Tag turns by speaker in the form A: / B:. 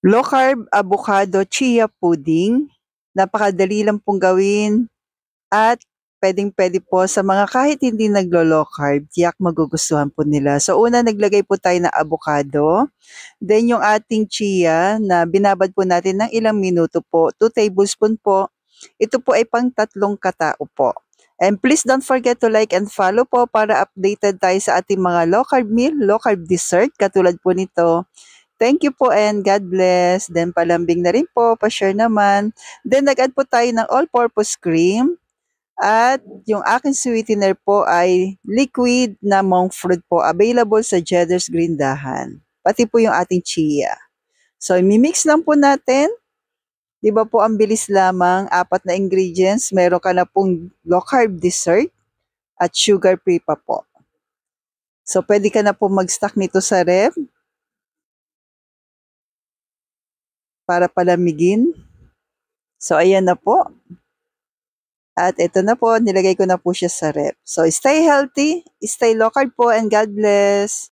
A: Low carb avocado chia pudding. Napakadali lang pong gawin at puwedeng-puwede po sa mga kahit hindi naglo-low carb, tiyak magugustuhan po nila. So una naglagay po tayo ng avocado, then yung ating chia na binabad po natin ng ilang minuto po, 2 tablespoon po. Ito po ay pang tatlong katao po. And please don't forget to like and follow po para updated tayo sa ating mga low carb meal, low carb dessert katulad po nito. Thank you po and God bless. Then palambing na rin po, pa-share naman. Then nag-add po tayo ng all-purpose cream at yung aking sweetener po ay liquid na monk fruit po available sa Jedder's Green Dahan. Pati po yung ating chia. So, imimix lang po natin. Di ba po ang bilis lamang, 4 na ingredients, meron ka na pong low carb dessert at sugar free pa po. So, pwede ka na po mag-stock nito sa ref para palamigin. So, ayan na po. At ito na po, nilagay ko na po siya sa ref. So, stay healthy, stay low carb po, and God bless.